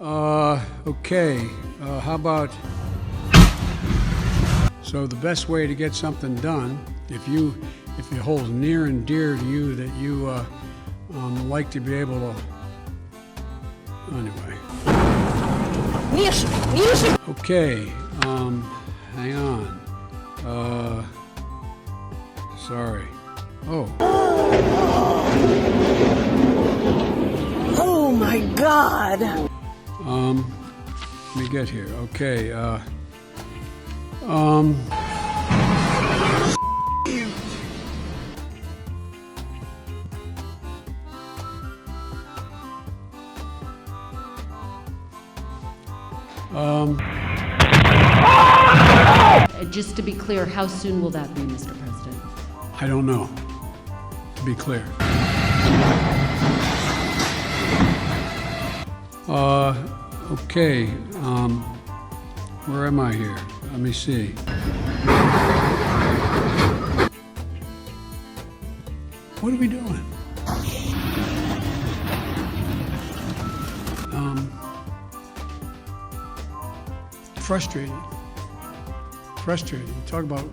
Okay, how about, so the best way to get something done, if it holds near and dear to you that you like to be able to, anyway. Okay, hang on. Sorry. Oh. Oh my God! Let me get here. Okay, Just to be clear, how soon will that be, Mr. President? I don't know, to be clear. Okay, where am I here? Let me see. What are we doing? Frustrating. Talk about.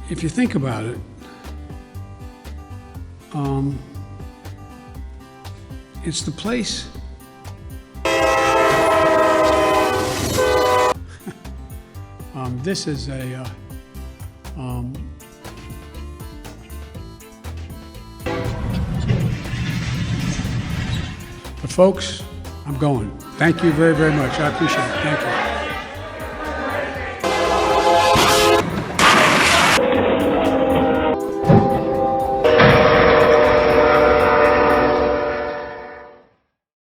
If you think about it, it's the place. This is a. But folks, I'm going. Thank you very, very much. I appreciate it. Thank you.